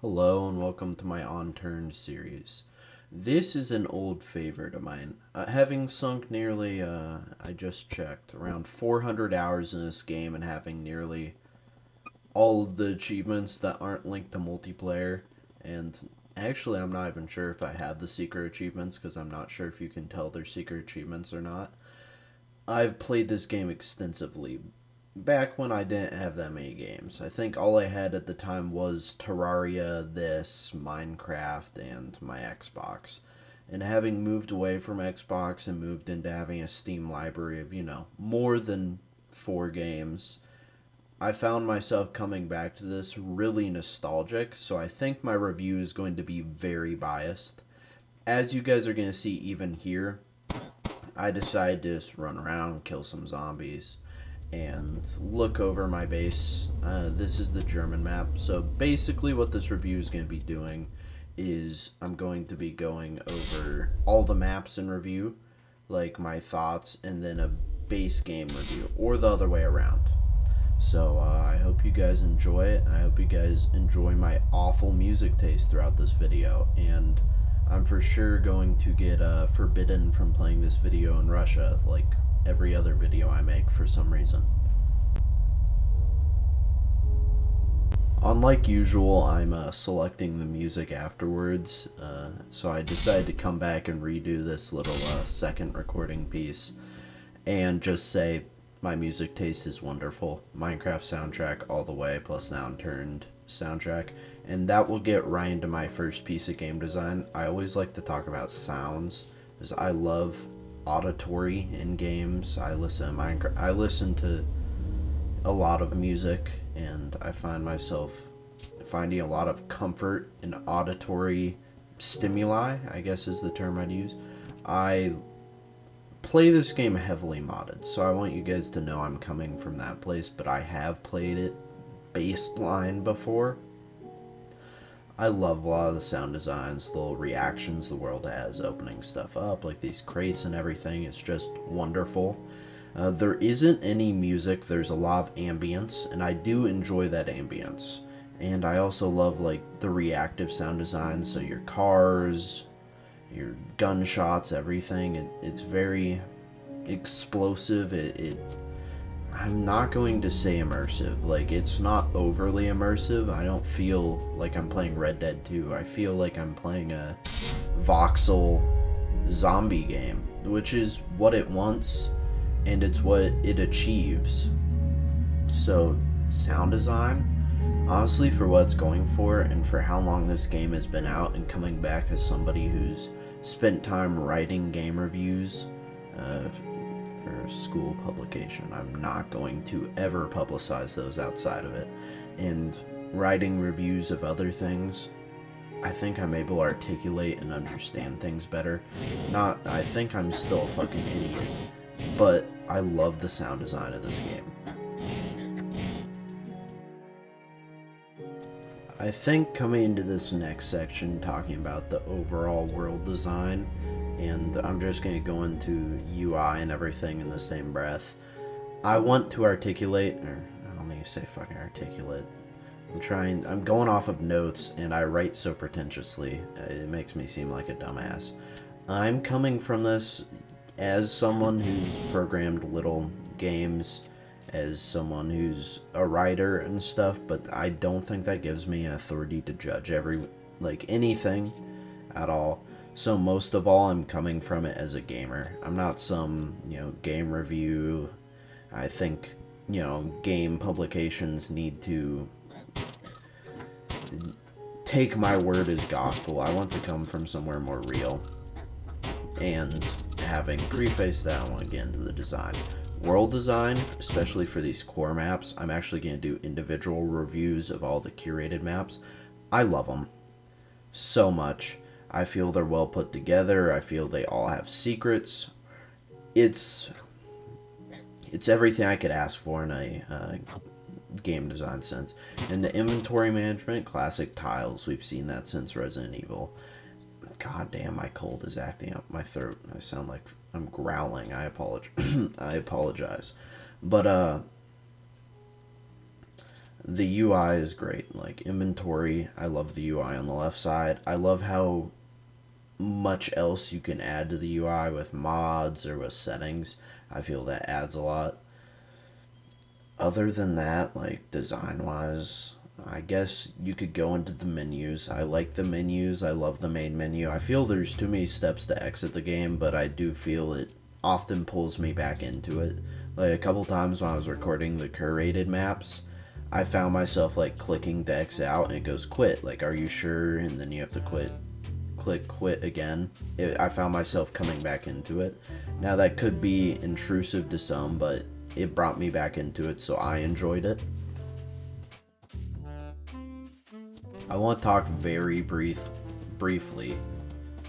Hello and welcome to my Unturned series. This is an old favorite of mine. Having sunk nearly, I just checked, around 400 hours in this game and having nearly all of the achievements that aren't linked to multiplayer. And actually, I'm not even sure if I have the secret achievements because I'm not sure if you can tell they're secret achievements or not. I've played this game extensively, back when I didn't have that many games. I think all I had at the time was Terraria, this, Minecraft, and my Xbox. And having moved away from Xbox and moved into having a Steam library of, more than 4 games, I found myself coming back to this really nostalgic, so I think my review is going to be very biased. As you guys are going to see even here, I decided to just run around, kill some zombies, and look over my base. This is the German map. So basically what this review is going to be doing is I'm going to be going over all the maps in review, like my thoughts, and then a base game review, or the other way around. So I hope you guys enjoy it. I hope you guys enjoy my awful music taste throughout this video, and I'm for sure going to get forbidden from playing this video in Russia, like every other video I make for some reason. Unlike usual, I'm selecting the music afterwards, so I decided to come back and redo this little second recording piece and just say my music taste is wonderful. Minecraft soundtrack all the way, plus the Unturned soundtrack, and that will get right into my first piece of game design. I always like to talk about sounds, because I love auditory in games. I listen to Minecraft. I listen to a lot of music, and I find myself finding a lot of comfort in auditory stimuli, I guess is the term I'd use. I play this game heavily modded, so I want you guys to know I'm coming from that place, but I have played it baseline before. I love a lot of the sound designs, the little reactions the world has, opening stuff up, like these crates and everything. It's just wonderful. There isn't any music, there's a lot of ambience, and I do enjoy that ambience. And I also love like the reactive sound design, so your cars, your gunshots, everything. It's very explosive. I'm not going to say immersive. Like, it's not overly immersive. I don't feel like I'm playing Red Dead 2. I feel like I'm playing a voxel zombie game, which is what it wants, and it's what it achieves. So, sound design, honestly, for what it's going for, and for how long this game has been out, and coming back as somebody who's spent time writing game reviews, for a school publication. I'm not going to ever publicize those outside of it. And writing reviews of other things, I think I'm able to articulate and understand things better. I think I'm still a fucking idiot, but I love the sound design of this game. I think coming into this next section, talking about the overall world design, and I'm just going to go into UI and everything in the same breath. I want to articulate, or I don't need to say fucking articulate. I'm going off of notes, and I write so pretentiously, it makes me seem like a dumbass. I'm coming from this as someone who's programmed little games, as someone who's a writer and stuff, but I don't think that gives me authority to judge anything at all. So most of all, I'm coming from it as a gamer. I'm not some, game review. I think, game publications need to take my word as gospel. I want to come from somewhere more real. And having prefaced that, I want to get into the design. World design, especially for these core maps, I'm actually going to do individual reviews of all the curated maps. I love them so much. I feel they're well put together. I feel they all have secrets. It's everything I could ask for in a game design sense. And the inventory management, classic tiles. We've seen that since Resident Evil. God damn, my cold is acting up my throat. I sound like I'm growling. I apologize. I apologize. But The UI is great. Like inventory, I love the UI on the left side. I love how much else you can add to the UI with mods or with settings. I feel that adds a lot. Other than that, like design wise, I guess you could go into the menus. I like the menus. I love the main menu. I feel there's too many steps to exit the game, but I do feel it often pulls me back into it. Like a couple times when I was recording the curated maps, I found myself like clicking to exit out and it goes quit. Like, are you sure? And then you have to click quit again. I found myself coming back into it. Now that could be intrusive to some, but it brought me back into it, so I enjoyed it. I want to talk very briefly,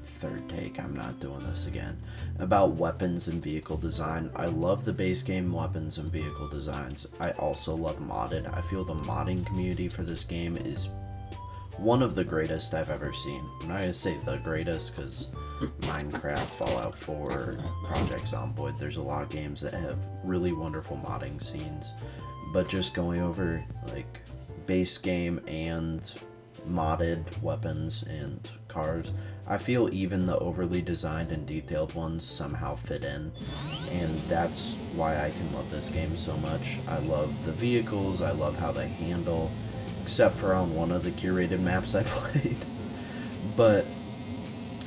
third take, I'm not doing this again, about weapons and vehicle design. I love the base game weapons and vehicle designs. I also love modded. I feel the modding community for this game is one of the greatest I've ever seen. I'm not gonna say the greatest because Minecraft, Fallout 4, Project Zomboid, there's a lot of games that have really wonderful modding scenes, but just going over like base game and modded weapons and cars, I feel even the overly designed and detailed ones somehow fit in, and that's why I can love this game so much. I love the vehicles, I love how they handle, except for on one of the curated maps I played. But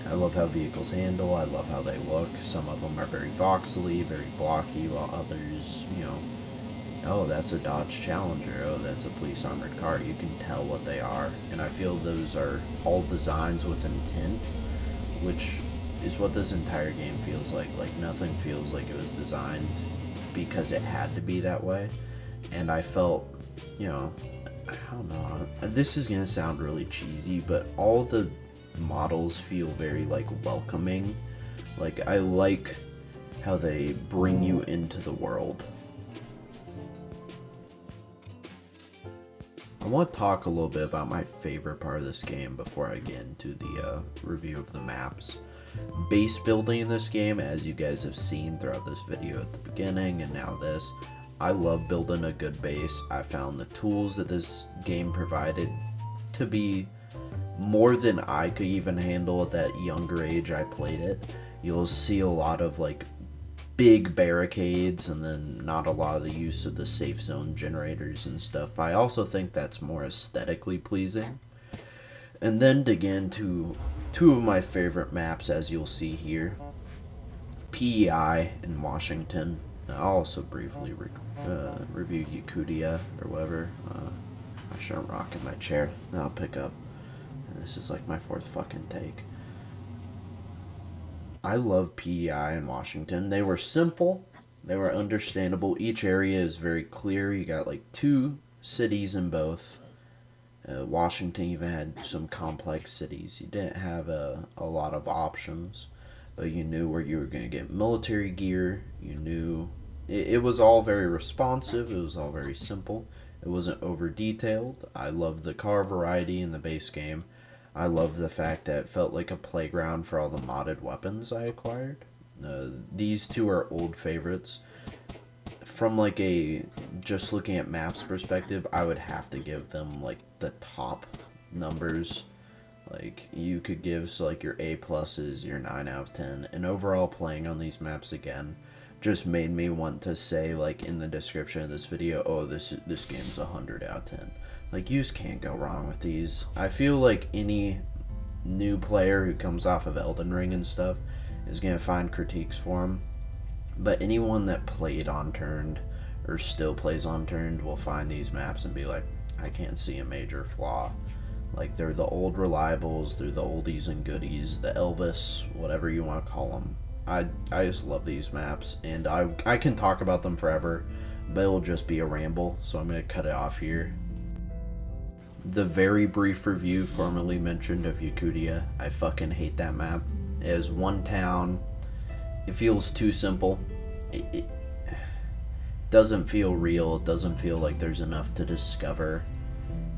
I love how vehicles handle, I love how they look. Some of them are very voxely, very blocky, while others, oh, that's a Dodge Challenger, oh, that's a police armored car. You can tell what they are, and I feel those are all designs with intent, which is what this entire game feels like. Like, nothing feels like it was designed because it had to be that way, and I felt, I don't know, this is gonna sound really cheesy, but all the models feel very, like, welcoming. Like, I like how they bring you into the world. I want to talk a little bit about my favorite part of this game before I get into the review of the maps. Base building in this game, as you guys have seen throughout this video at the beginning and now this, I love building a good base. I found the tools that this game provided to be more than I could even handle at that younger age I played it. You'll see a lot of like big barricades and then not a lot of the use of the safe zone generators and stuff, but I also think that's more aesthetically pleasing. And then to get into two of my favorite maps, as you'll see here, PEI in Washington. I'll also briefly review Yakutia or whatever. I shouldn't rock in my chair. I'll pick up. This is like my fourth fucking take. I love PEI in Washington. They were simple. They were understandable. Each area is very clear. You got like 2 cities in both. Washington even had some complex cities. You didn't have a lot of options, but you knew where you were going to get military gear. You knew it was all very responsive. It was all very simple. It wasn't over detailed. I loved the car variety in the base game. I love the fact that it felt like a playground for all the modded weapons I acquired. These two are old favorites. From like a just looking at maps perspective, I would have to give them like the top numbers. Like you could give like your A pluses, your 9 out of 10, and overall playing on these maps again just made me want to say like in the description of this video, oh, this game's 100 out of 10. Like, you just can't go wrong with these. I feel like any new player who comes off of Elden Ring and stuff is going to find critiques for them. But anyone that played Unturned or still plays Unturned will find these maps and be like, I can't see a major flaw. Like, they're the old reliables, they're the oldies and goodies, the Elvis, whatever you want to call them. I just love these maps, and I can talk about them forever, but it'll just be a ramble, so I'm going to cut it off here. The very brief review formerly mentioned of Yakutia, I fucking hate that map. It has one town. It feels too simple. It doesn't feel real. It doesn't feel like there's enough to discover.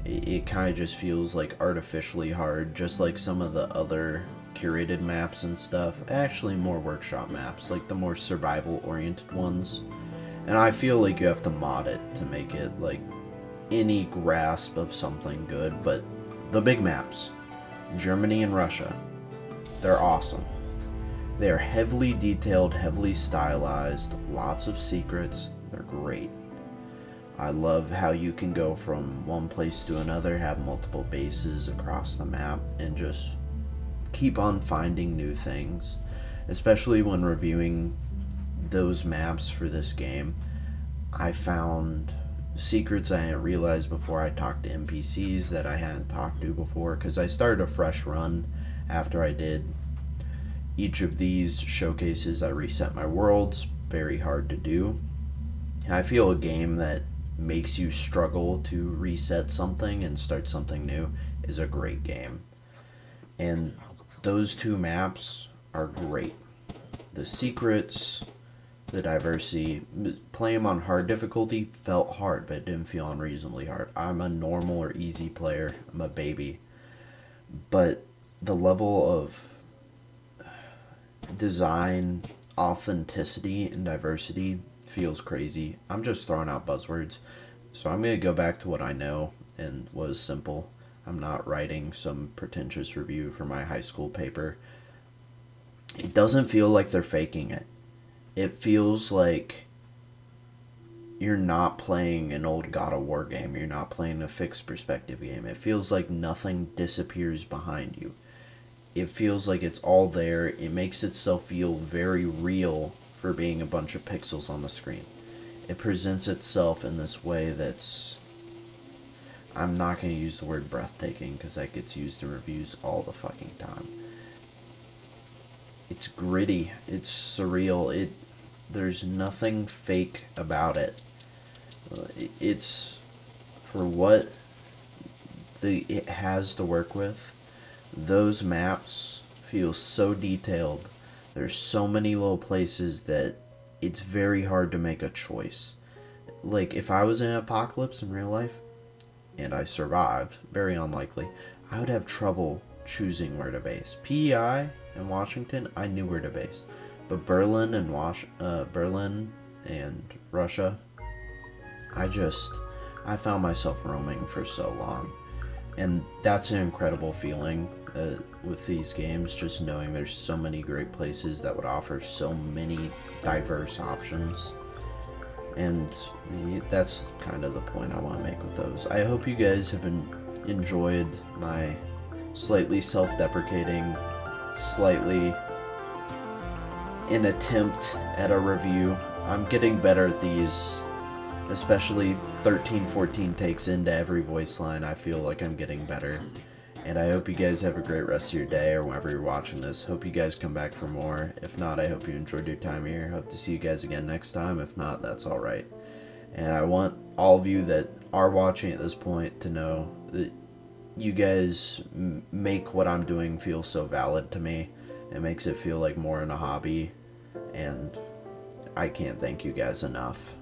It kind of just feels like artificially hard, just like some of the other curated maps and stuff. Actually, more workshop maps, like the more survival oriented ones. And I feel like you have to mod it to make it like any grasp of something good, but the big maps, Germany and Russia, they're awesome. They're heavily detailed, heavily stylized, lots of secrets. They're great. I love how you can go from one place to another, have multiple bases across the map, and just keep on finding new things. Especially when reviewing those maps for this game, I found secrets I hadn't realized before. I talked to NPCs that I hadn't talked to before, because I started a fresh run after I did each of these showcases. I reset my worlds, very hard to do. I feel a game that makes you struggle to reset something and start something new is a great game. And those two maps are great. The secrets, the diversity, playing them on hard difficulty felt hard, but it didn't feel unreasonably hard. I'm a normal or easy player. I'm a baby. But the level of design, authenticity, and diversity feels crazy. I'm just throwing out buzzwords. So I'm going to go back to what I know and what is simple. I'm not writing some pretentious review for my high school paper. It doesn't feel like they're faking it. It feels like you're not playing an old God of War game. You're not playing a fixed perspective game. It feels like nothing disappears behind you. It feels like it's all there. It makes itself feel very real for being a bunch of pixels on the screen. It presents itself in this way that's... I'm not going to use the word breathtaking because that gets used in reviews all the fucking time. It's gritty. It's surreal. There's nothing fake about it. It's for what it has to work with. Those maps feel so detailed. There's so many little places that it's very hard to make a choice. Like, if I was in an apocalypse in real life, and I survived, very unlikely, I would have trouble choosing where to base. PEI and Washington, I knew where to base. But Berlin and Berlin and Russia, I found myself roaming for so long. And that's an incredible feeling with these games, just knowing there's so many great places that would offer so many diverse options. And that's kind of the point I want to make with those. I hope you guys have enjoyed my slightly self-deprecating, slightly an attempt at a review. I'm getting better at these, especially 13, 14 takes into every voice line. I feel like I'm getting better. And I hope you guys have a great rest of your day or whenever you're watching this. Hope you guys come back for more. If not, I hope you enjoyed your time here. Hope to see you guys again next time. If not, that's alright. And I want all of you that are watching at this point to know that you guys make what I'm doing feel so valid to me. It makes it feel like more in a hobby. And I can't thank you guys enough.